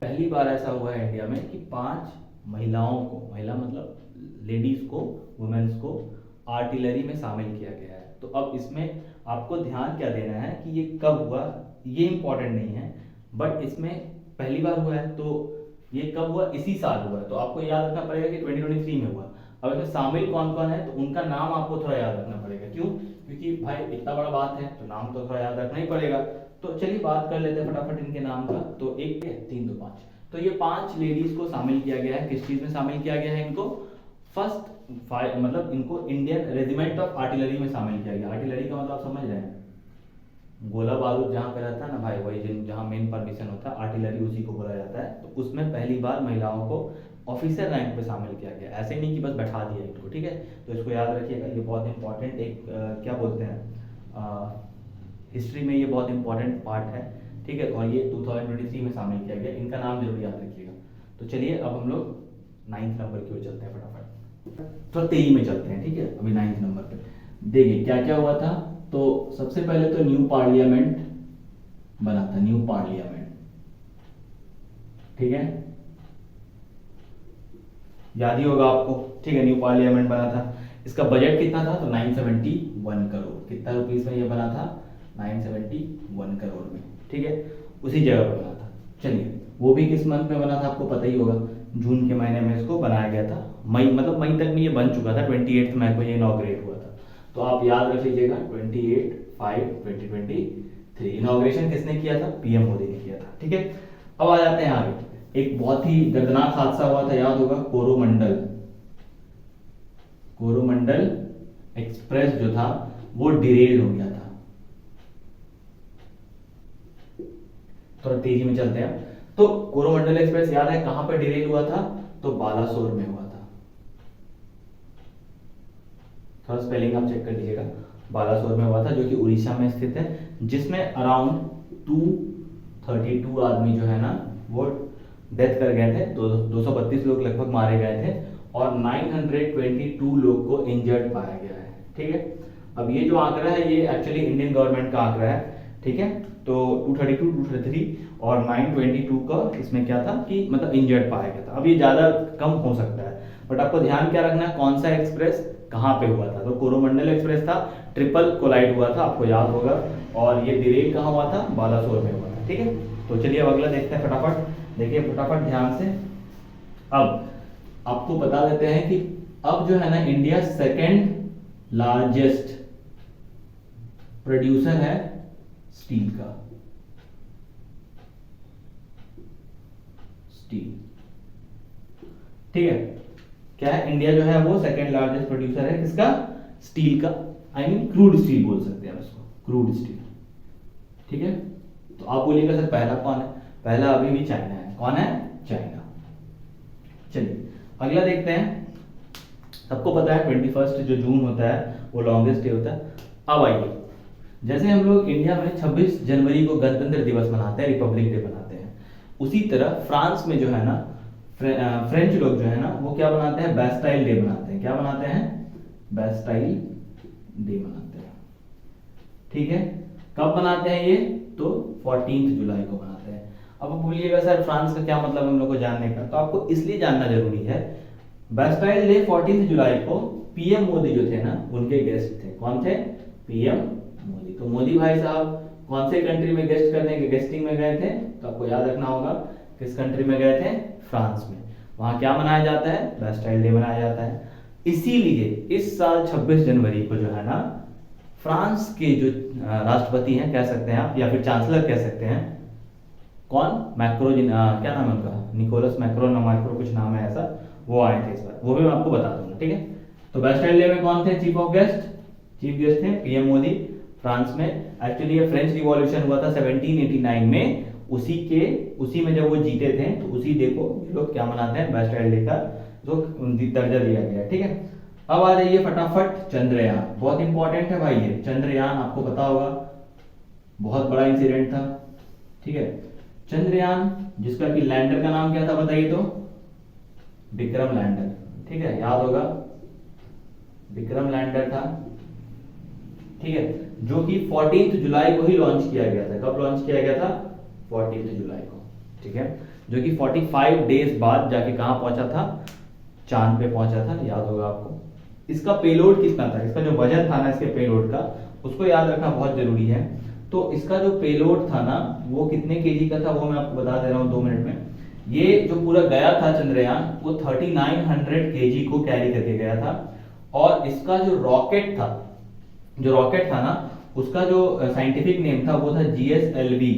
पहली बार ऐसा हुआ है इंडिया में कि 5 महिलाओं को, महिला मतलब लेडीज को, वुमेन्स को आर्टिलरी में शामिल किया गया है। तो अब इसमें आपको ध्यान क्या देना है कि ये कब हुआ, ये इंपॉर्टेंट नहीं है, बट इसमें पहली बार हुआ है। तो ये कब हुआ, इसी साल हुआ है। तो आपको याद रखना पड़ेगा कि 2023 में हुआ। अब इसमें शामिल कौन कौन है, तो उनका नाम आपको थोड़ा याद रखना पड़ेगा। क्यों, क्योंकि भाई इतना बड़ा बात है तो नाम तो थोड़ा याद रखना ही पड़ेगा। तो चलिए बात कर लेते हैं फटाफट इनके नाम का। तो 1 3 2 5, तो ये 5 लेडीज को शामिल किया गया है। किस चीज में शामिल किया गया है इनको, फर्स्ट मतलब इनको इंडियन रेजिमेंट ऑफ आर्टिलरी में शामिल किया गया। आर्टिलरी का मतलब आप समझ रहे हैं, गोला बारूद जहाँ पे रहता है ना भाई, वही जहाँ मेन परमिशन होता है, आर्टिलरी उसी को बोला जाता है। तो उसमें पहली बार महिलाओं को ऑफिसर रैंक पे शामिल किया गया। ऐसे नहीं कि बस बैठा दिया इनको, ठीक है। तो इसको याद रखिएगा, ये बहुत इंपॉर्टेंट एक क्या बोलते हैं, हिस्ट्री में ये बहुत इंपॉर्टेंट पार्ट है, ठीक है। और ये 2023 में शामिल किया गया, इनका नाम जरूर याद रखिएगा। तो चलिए अब हम लोग 9th नंबर की ओर चलते हैं फटाफट, तो 23 में चलते हैं, ठीक है। अभी 9th नंबर पे देखिए क्या क्या हुआ था। तो सबसे पहले तो न्यू पार्लियामेंट बना था, न्यू पार्लियामेंट, ठीक है, याद ही होगा आपको, ठीक है। न्यू पार्लियामेंट बना था, इसका बजट कितना था, तो 971 करोड़। कितना रुपीस में ये बना था, 971 करोड़ में, ठीक है। उसी जगह पर बना था। चलिए वो भी किस मंथ में बना था आपको पता ही होगा, जून के महीने में इसको बनाया गया था। मई मतलब मई तक में ये बन चुका था, 28 मई को ये इनॉग्रेट हुआ था। तो आप याद रख लीजिएगा 28/5/2023। इनॉग्रेशन किसने किया था, पीएम मोदी ने किया था, ठीक है। अब आ जाते हैं आगे। एक बहुत ही दर्दनाक हादसा हुआ था, याद होगा, कोरोमंडल एक्सप्रेस जो था वो डिरेल हो गया था। थोड़ा तेजी में चलते हैं। तो कोरोमंडल एक्सप्रेस याद है कहां पर डिरेल हुआ था, तो बालासोर में हुआ था। थोड़ा स्पेलिंग आप चेक कर लीजिएगा, बालासोर में हुआ था, जो कि उड़ीसा में स्थित है, जिसमें अराउंड 232 आदमी जो है ना वो डेथ कर गए थे। 232 लोग लगभग मारे गए थे और 922 लोग को इंजर्ड पाया गया है, ठीक है। अब ये जो आंकड़ा है ये एक्चुअली इंडियन गवर्नमेंट का आंकड़ा है, ठीक है। तो 232, 233 और 922 का इसमें क्या था कि मतलब इंजर्ड पाया गया था। अब ये ज़्यादा कम हो सकता है, बट आपको ध्यान क्या रखना है, कौन सा एक्सप्रेस कहाँ पे हुआ था। तो कोरोमंडल एक्सप्रेस था, ट्रिपल कोलाइड हुआ था, आपको याद होगा। और ये डिरेल कहाँ हुआ था, बालासोर में हुआ था। ठीक है, तो चलिए अब अगला देखते हैं फटाफट। देखिए फटाफट ध्यान से। अब आपको बता देते हैं कि अब जो है ना, इंडिया सेकेंड लार्जेस्ट प्रोड्यूसर है स्टील का। स्टील, ठीक है, क्या है, इंडिया जो है वो सेकेंड लार्जेस्ट प्रोड्यूसर है किसका, स्टील का। आई मीन क्रूड स्टील बोल सकते हैं इसको, क्रूड स्टील। ठीक है, तो आप बोलिएगा सर पहला कौन है, पहला अभी भी चाइना है। कौन है, चाइना। चलिए अगला देखते हैं। सबको पता है 21 जो जून होता है वो लॉन्गेस्ट डे होता है। अब आइए, जैसे हम लोग इंडिया में 26 जनवरी को गणतंत्र दिवस मनाते हैं, रिपब्लिक डे मनाते हैं, उसी तरह फ्रांस में जो है ना, फ्रेंच लोग जो है ना वो क्या बनाते हैं, बैस्टाइल डे मनाते हैं। क्या बनाते हैं, बैस्टाइल डे मनाते हैं। ठीक है, कब मनाते हैं ये, तो 14 जुलाई को मनाते हैं। अब बोलिएगा सर फ्रांस का क्या मतलब हम लोग को जानने का, तो आपको इसलिए जानना जरूरी है। बैस्टाइल डे 14 जुलाई को पीएम मोदी जो थे ना, उनके गेस्ट थे। कौन थे, पीएम मोदी। तो मोदी भाई साहब कौन से कंट्री में गेस्ट करने के गेस्टिंग में गए थे, तो आपको याद रखना होगा किस कंट्री में गए थे, फ्रांस में। वहां क्या मनाया जाता है, बैस्टाइल डे मनाया जाता है। इसीलिए इस साल 26 जनवरी को जो है ना, फ्रांस के जो राष्ट्रपति हैं कह सकते हैं आप, या फिर चांसलर कह सकते हैं, कौन, मैक्रो, क्या नाम है उनका, निकोलस मैक्रो कुछ नाम है ऐसा, वो आए थे इस बार, वो भी मैं आपको बता दूंगा। ठीक है, तो बैस्टाइल डे में कौन थे chief of guest, chief guest थे पीएम मोदी। फ्रांस में एक्चुअली ये फ्रेंच रिवॉल्यूशन हुआ था 1789 में, उसी में जब वो जीते थे, तो उसी डे को लोग क्या मनाते हैं, बैस्टाइल डे का जो दर्जा दिया गया है। ठीक है, अब आ जाइए फटाफट, चंद्रयान। बहुत इंपॉर्टेंट है भाई ये चंद्रयान, आपको पता होगा बहुत बड़ा इंसिडेंट था। ठीक है, चंद्रयान जिसका कि लैंडर का नाम क्या था बताइए, तो विक्रम लैंडर। ठीक है, याद होगा, विक्रम लैंडर था। ठीक है, जो कि 14 जुलाई को ही लॉन्च किया गया था। कब लॉन्च किया गया था, 14 जुलाई को। ठीक है, जो कि 45 डेज बाद जाके कहां पहुंचा था, चांद पे पहुंचा था, याद होगा आपको। इसका पेलोड कितना था, इसका जो वजन था ना इसके पेलोड का, उसको याद रखना बहुत जरूरी है। तो इसका जो पेलोड था ना, वो कितने केजी का था, वो मैं आपको बता दे रहा हूँ 2 मिनट में। ये जो पूरा गया था चंद्रयान, वो 3900 केजी को कैरी करके गया था। और इसका जो रॉकेट था ना, उसका जो साइंटिफिक नेम था वो था GSLV।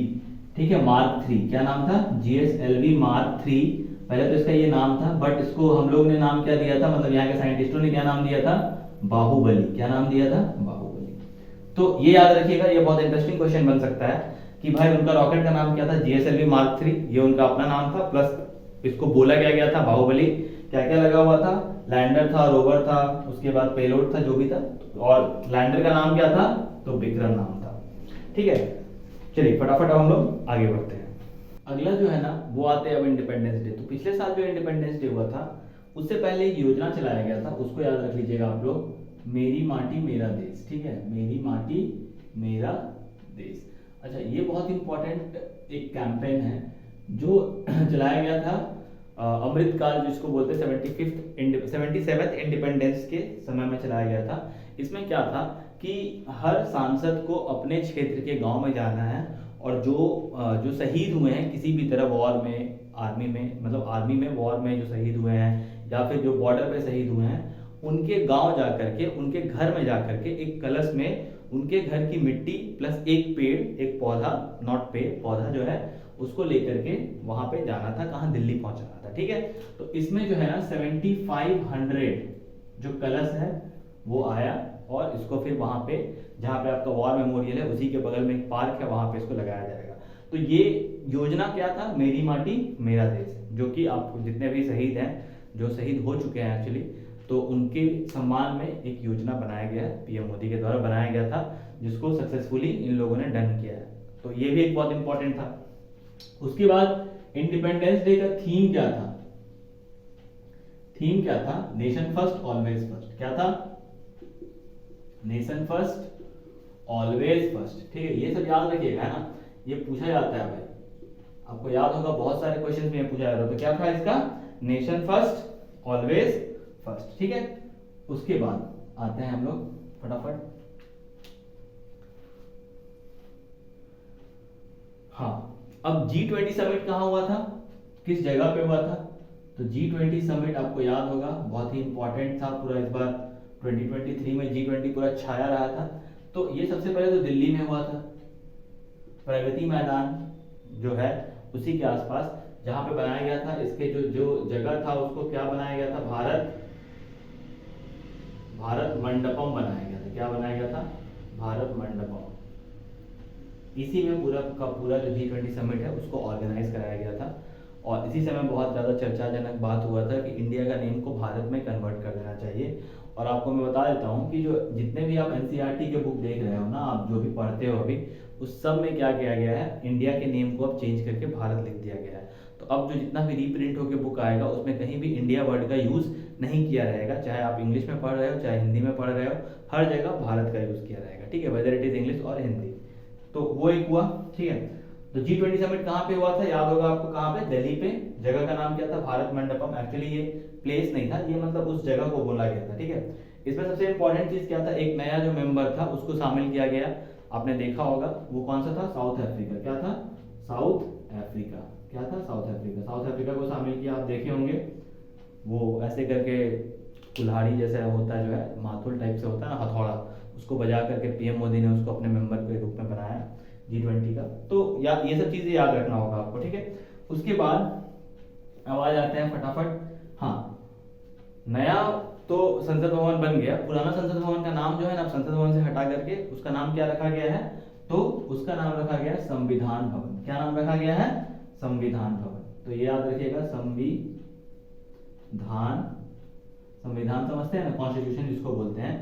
ठीक है, मार्क 3। क्या नाम था, GSLV मार्क 3। पहले तो इसका ये नाम था, बट इसको हम लोग ने नाम क्या दिया था, मतलब यहाँ के साइंटिस्टों ने क्या नाम दिया था, बाहुबली। क्या नाम दिया था, बाहुबली। तो ये याद रखिएगा, ये बहुत इंटरेस्टिंग क्वेश्चन बन सकता है कि भाई उनका रॉकेट का नाम क्या था, GSLV मार्क 3, ये उनका अपना नाम था, प्लस इसको बोला क्या गया था, बाहुबली। क्या क्या लगा हुआ था, लैंडर था, रोवर था, उसके बाद पेलोड था, जो भी था, और लैंडर का नाम क्या था, तो विक्रम नाम था। ठीक है, चलिए फटाफट हम लोग आगे बढ़ते हैं। अगला जो है ना वो आते हैं अब इंडिपेंडेंस डे। तो पिछले साल जो इंडिपेंडेंस डे हुआ था, उससे पहले एक योजना चलाया गया था, उसको याद रख लीजिएगा आप लोग, मेरी माटी मेरा देश। ठीक है, मेरी माटी मेरा देश। अच्छा, ये बहुत इंपॉर्टेंट एक कैंपेन है जो चलाया गया था अमृतकाल, जिसको बोलते हैं 77th इंडिपेंडेंस के समय में चलाया गया था। इसमें क्या था कि हर सांसद को अपने क्षेत्र के गांव में जाना है, और जो शहीद हुए हैं किसी भी तरह वॉर में, आर्मी में, मतलब आर्मी में वॉर में जो शहीद हुए हैं, या फिर जो बॉर्डर पे शहीद हुए हैं, उनके गांव जा करके, उनके घर में जा करके एक कलश में उनके घर की मिट्टी प्लस एक पेड़, एक पौधा, नॉट पेड़, पौधा जो है, उसको लेकर के वहां पे जाना था। कहां, दिल्ली पहुंचाना था। ठीक है, तो इसमें जो है ना 7500 जो कलश है वो आया, और इसको फिर वहां पे जहां पे आपका वॉर मेमोरियल है उसी के बगल में एक पार्क है, वहां पे इसको लगाया जाएगा। तो ये योजना क्या था, मेरी माटी मेरा देश, जो कि आप जितने भी शहीद हैं, जो शहीद हो चुके हैं एक्चुअली, तो उनके सम्मान में एक योजना बनाया गया है, पीएम मोदी के द्वारा बनाया गया था, जिसको सक्सेसफुली इन लोगों ने डन किया है। तो ये भी एक बहुत इंपॉर्टेंट था। उसके बाद इंडिपेंडेंस डे का थीम क्या था, थीम क्या था, नेशन फर्स्ट ऑलवेज फर्स्ट। क्या था, नेशन फर्स्ट ऑलवेज फर्स्ट, ठीक है, ये सब याद रखिएगा, है ना, ये पूछा जाता है भाई, आपको याद होगा बहुत सारे क्वेश्चन में पूछा जाता है। तो क्या था इसका, नेशन फर्स्ट, ऑलवेज फर्स्ट, ठीक है। उसके बाद आते हैं हम लोग फटाफट, हाँ, अब G20 समिट कहाँ हुआ था, किस जगह पे हुआ था, तो G20 समिट आपको याद होगा बहुत ही इंपॉर्टेंट था पूरा, इस बार 2023 में G20 पूरा छाया रहा था। तो ये सबसे पहले तो दिल्ली में हुआ था, प्रगति मैदान जो है उसी के आसपास, जहां पे बनाया गया था, इसके जो जो जगह था उसको क्या बनाया गया था, भारत मंडपम बनाया गया था, क्या बनाया गया था, भारत मंडपम। इसी में पूरा का पूरा जो G20 समिट है उसको ऑर्गेनाइज कराया गया था, और इसी समय बहुत ज़्यादा चर्चाजनक बात हुआ था कि इंडिया का नेम को भारत में कन्वर्ट कर देना चाहिए। और आपको मैं बता देता हूँ कि जो जितने भी आप एनसीईआरटी के बुक देख रहे हो ना, आप जो भी पढ़ते हो अभी, उस सब में क्या किया गया है, इंडिया के नेम को अब चेंज करके भारत लिख दिया गया है। तो अब जो जितना भी रीप्रिंट होकर बुक आएगा उसमें कहीं भी इंडिया वर्ड का यूज़ नहीं किया रहेगा, चाहे आप इंग्लिश में पढ़ रहे हो चाहे हिंदी में पढ़ रहे हो, हर जगह भारत का यूज़ किया रहेगा, ठीक है, वेदर इट इज़ इंग्लिश और हिंदी। तो वो एक हुआ, ठीक है। तो G20 समिट कहाँ पे हुआ था, याद होगा आपको, कहाँ पे, दिल्ली पे। जगह का नाम क्या था, भारत मंडपम। एक्चुअली ये प्लेस नहीं था, ये मतलब उस जगह को बोला गया था, ठीक है। इसमें सबसे इंपॉर्टेंट चीज क्या था, एक नया जो मेंबर था उसको शामिल किया गया, आपने देखा होगा, वो कौन सा था, साउथ अफ्रीका। क्या था, साउथ अफ्रीका, क्या था, साउथ अफ्रीका। साउथ अफ्रीका को शामिल किया, आप देखे होंगे, वो ऐसे करके कुल्हाड़ी जैसा होता है, जो है माथुल टाइप से होता है ना, हथौड़ा, उसको बजा करके पीएम मोदी ने उसको अपने मेंबर के रूप में बनाया G20 का। तो ये सब चीजें याद रखना होगा आपको, ठीक है। उसके बाद अब आ जाते हैं फटाफट, हाँ, नया तो संसद भवन बन गया, पुराना संसद भवन का नाम जो है ना, संसद भवन से हटा करके उसका नाम क्या रखा गया है, तो उसका नाम रखा गया है संविधान भवन। क्या नाम रखा गया है, संविधान भवन। तो ये याद रखिएगा, संविधान समझते हैं ना, कॉन्स्टिट्यूशन जिसको बोलते हैं,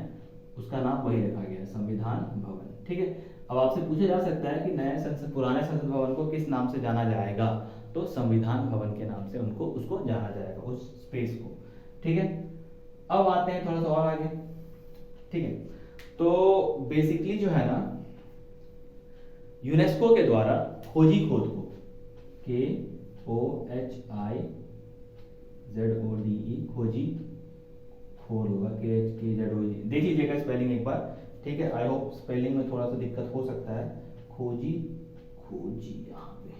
उसका नाम वही रखा गया है, संविधान भवन, ठीक है। अब आपसे पूछा जा सकता है कि नए संसद, पुराने संसद भवन को किस नाम से जाना जाएगा, तो संविधान भवन के नाम से उसको जाना जाएगा, उस स्पेस को, ठीक है। अब आते हैं थोड़ा सा और आगे, ठीक है। तो बेसिकली जो है ना, यूनेस्को के द्वारा खोजी खोद को, KOHIZODE, खोजी खोद होगा, KHKZOE, देख लीजिएगा स्पेलिंग एक बार, ठीक है। आई होप स्पेलिंग में थोड़ा सा दिक्कत हो सकता है, खोजी यहाँ पे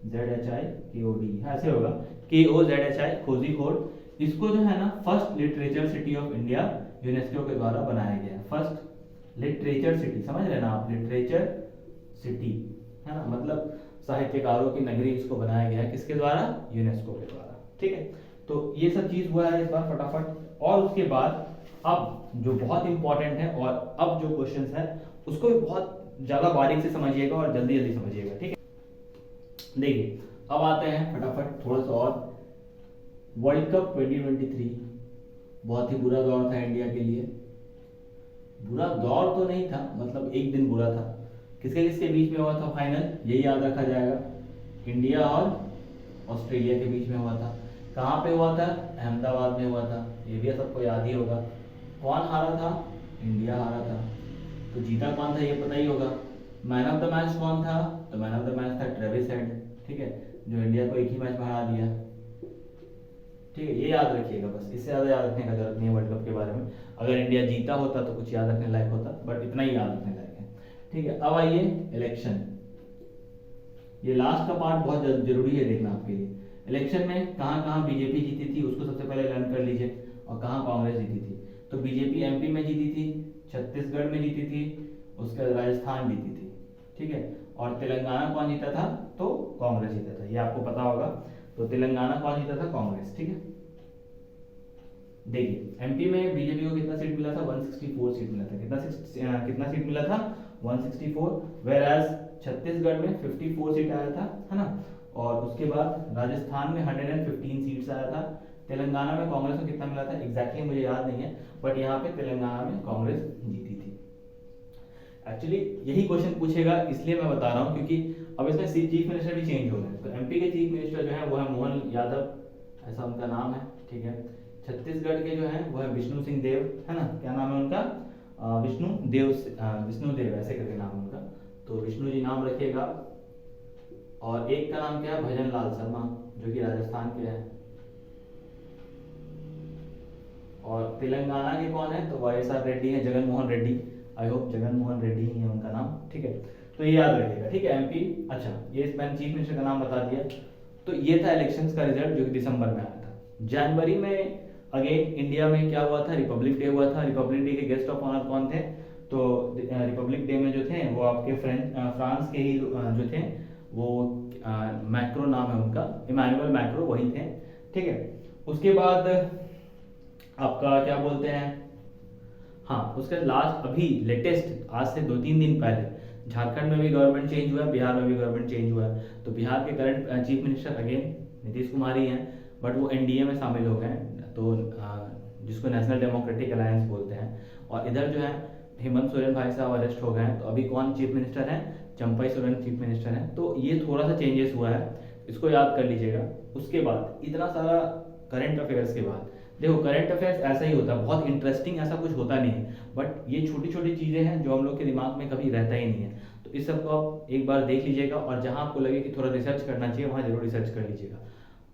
ZHIKOD ऐसे होगा, KOZHI, खोजी खोड। इसको जो है ना, first literature city of India UNESCO के द्वारा बनाया गया है। फर्स्ट लिटरेचर सिटी, समझ रहे ना आप, लिटरेचर सिटी, है ना, मतलब साहित्यकारों की नगरी, इसको बनाया गया है किसके द्वारा, यूनेस्को के द्वारा, ठीक है। तो ये सब चीज हुआ है इस बार फटाफट। और उसके बाद अब जो बहुत इंपॉर्टेंट है, और अब जो क्वेश्चंस है उसको भी बहुत ज्यादा बारीक से समझिएगा और जल्दी जल्दी समझिएगा, ठीक है। देखिए अब आते हैं फटाफट थोड़ा सा और, वर्ल्ड कप 2023 बहुत ही बुरा दौर था इंडिया के लिए। बुरा दौर तो नहीं था, मतलब एक दिन बुरा था। किसके किसके बीच में हुआ था फाइनल, यही याद रखा जाएगा, इंडिया और ऑस्ट्रेलिया के बीच में हुआ था। कहाँ पे हुआ था, अहमदाबाद में हुआ था, ये भी सबको याद ही होगा। कौन हारा था, इंडिया हारा था। तो जीता कौन था, ये पता ही होगा। मैन ऑफ द मैच कौन था, तो मैन ऑफ द मैच था ट्रेविस हेड, ठीक है, जो इंडिया को एक ही मैच में हरा दिया, ठीक है। ये याद रखिएगा बस, इससे ज्यादा याद रखने का जरूरत नहीं है वर्ल्ड कप के बारे में। अगर इंडिया जीता होता तो कुछ याद रखने लायक होता, बट इतना ही याद रखने लायक है, ठीक है। अब आइए इलेक्शन, ये लास्ट का पार्ट बहुत जरूरी है देखना आपके लिए। इलेक्शन में कहाँ कहाँ बीजेपी जीती थी उसको सबसे पहले लर्न कर लीजिए, और कहाँ कांग्रेस जीती थी। तो बीजेपी एमपी में जीती थी, छत्तीसगढ़ में जीती थी, उसके बाद राजस्थान जीती थी, ठीक है। और तेलंगाना कौन जीता था, तो कांग्रेस जीता था, ये आपको पता होगा। तो तेलंगाना कौन जीता था, कांग्रेस, ठीक है। देखिए एमपी में बीजेपी को कितना सीट मिला था, 164 सीट मिला था। कितना सीट मिला था, 164। वेयर एज छत्तीसगढ़ में 54 सीट आया था, है ना। और उसके बाद राजस्थान में 115 सीट्स आया था। तेलंगाना में कांग्रेस को कितना मिला था एग्जैक्टली मुझे याद नहीं है, बट यहाँ पे तेलंगाना में कांग्रेस जीती थी। एक्चुअली यही क्वेश्चन पूछेगा, इसलिए मैं बता रहा हूँ क्योंकि अब इसमें चीफ मिनिस्टर भी चेंज हो गए। तो एमपी के चीफ मिनिस्टर जो है वो है मोहन यादव, ऐसा उनका नाम है, ठीक है। छत्तीसगढ़ के जो हैं वो है विष्णु सिंह देव, है ना, क्या नाम है उनका, विष्णु देव ऐसे करके नाम है उनका, तो विष्णु जी नाम रखिएगा। और एक का नाम क्या है, भजन लाल शर्मा, जो कि राजस्थान के हैं। और तेलंगाना के कौन है, तो YSR रेड्डी है, जगन मोहन रेड्डी, आई होप जगन मोहन रेड्डी ही है उनका नाम, ठीक है। तो ये याद रखिएगा, ठीक है। MP, अच्छा ये मैंने चीफ मिनिस्टर का नाम बता दिया। तो ये था इलेक्शंस का रिजल्ट जो कि दिसंबर में आया था। जनवरी में अगेन इंडिया में क्या हुआ था, रिपब्लिक डे हुआ था। रिपब्लिक डे के गेस्ट ऑफ ऑनर कौन थे, तो रिपब्लिक डे में जो थे वो आपके फ्रांस के ही जो थे वो मैक्रो नाम है उनका, इमानुएल मैक्रो वही थे, ठीक है। उसके बाद आपका क्या बोलते हैं, हाँ उसके लास्ट अभी लेटेस्ट आज से 2-3 दिन पहले झारखंड में भी गवर्नमेंट चेंज हुआ है, बिहार में भी गवर्नमेंट चेंज हुआ है। तो बिहार के current chief minister again Nitish Kumar ही हैं, बट वो NDA में शामिल हो गए हैं, तो जिसको नेशनल डेमोक्रेटिक अलायंस बोलते हैं। और इधर जो है हेमंत सोरेन भाई साहब अरेस्ट हो गए हैं, तो अभी कौन चीफ मिनिस्टर हैं, चंपई सोरेन चीफ मिनिस्टर हैं। तो ये थोड़ा सा चेंजेस हुआ है, इसको याद कर लीजिएगा। उसके बाद इतना सारा करंट अफेयर्स के बाद देखो, करंट अफेयर्स ऐसा ही होता है, बहुत इंटरेस्टिंग ऐसा कुछ होता नहीं है, बट ये छोटी छोटी चीज़ें हैं जो हम लोग के दिमाग में कभी रहता ही नहीं है। तो इस सबको आप एक बार देख लीजिएगा, और जहाँ आपको लगे कि थोड़ा रिसर्च करना चाहिए वहाँ जरूर रिसर्च कर लीजिएगा।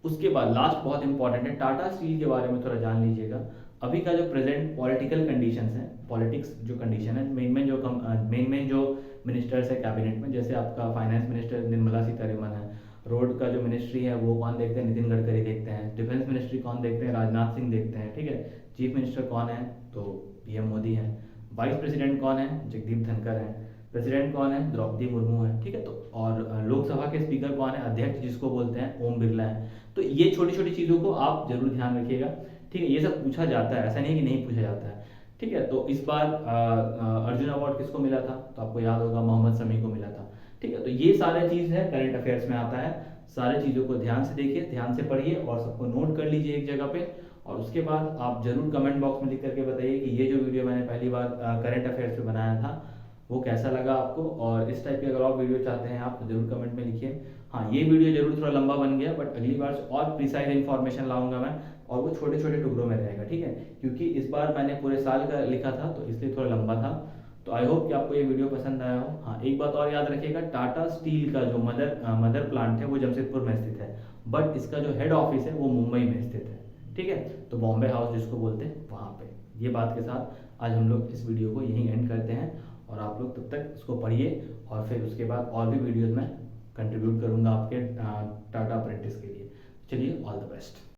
उसके बाद लास्ट बहुत इंपॉर्टेंट है, टाटा स्टील के बारे में थोड़ा जान लीजिएगा। अभी का जो प्रेजेंट पॉलिटिकल कंडीशंस हैं, पॉलिटिक्स जो कंडीशन है, मेन जो मिनिस्टर्स है कैबिनेट में, जैसे आपका फाइनेंस मिनिस्टर निर्मला सीतारमण है, रोड का जो मिनिस्ट्री है वो कौन देखते हैं, नितिन गडकरी देखते हैं, डिफेंस मिनिस्ट्री कौन देखते हैं, राजनाथ सिंह देखते हैं, ठीक है। चीफ मिनिस्टर कौन है, तो PM मोदी है। वाइस प्रेसिडेंट कौन है, जगदीप धनखड़ है। प्रेसिडेंट कौन है, द्रौपदी मुर्मू है, ठीक है। तो और लोकसभा के स्पीकर कौन है, अध्यक्ष जिसको बोलते हैं ओम बिरला है। तो ये छोटी छोटी चीज़ों को आप जरूर ध्यान रखिएगा, ठीक है। ये सब पूछा जाता है, ऐसा नहीं है कि नहीं पूछा जाता है, ठीक है। तो इस बार अर्जुन अवार्ड किसको मिला था, तो आपको याद होगा मोहम्मद शमी को मिला था, ठीक है। तो ये सारे चीज़ है करंट अफेयर्स में आता है। सारे चीज़ों को ध्यान से देखिए, ध्यान से पढ़िए और सबको नोट कर लीजिए एक जगह पे। और उसके बाद आप जरूर कमेंट बॉक्स में लिख करके बताइए कि ये जो वीडियो मैंने पहली बार करंट अफेयर्स पे बनाया था वो कैसा लगा आपको। और इस टाइप की अगर और वीडियो चाहते हैं आप तो जरूर कमेंट में लिखिए। हाँ ये वीडियो जरूर थोड़ा लंबा बन गया, बट अगली बार से और प्रिसाइज इन्फॉर्मेशन लाऊंगा मैं, और वो छोटे छोटे टुकड़ों में रहेगा, ठीक है। क्योंकि इस बार मैंने पूरे साल का लिखा था तो इसलिए थोड़ा लंबा था। तो आई होप कि आपको ये वीडियो पसंद आया हो। हाँ एक बात और याद रखिएगा, टाटा स्टील का जो मदर प्लांट है वो जमशेदपुर में स्थित है, बट इसका जो हेड ऑफिस है वो मुंबई में स्थित है, ठीक है। तो बॉम्बे हाउस जिसको बोलते हैं वहाँ पे। ये बात के साथ आज हम लोग इस वीडियो को यहीं एंड करते हैं, और आप लोग तब तक इसको पढ़िए, और फिर उसके बाद और भी वीडियोज़ में कंट्रीब्यूट करूँगा आपके टाटा अप्रेंटिस के लिए। चलिए, ऑल द बेस्ट।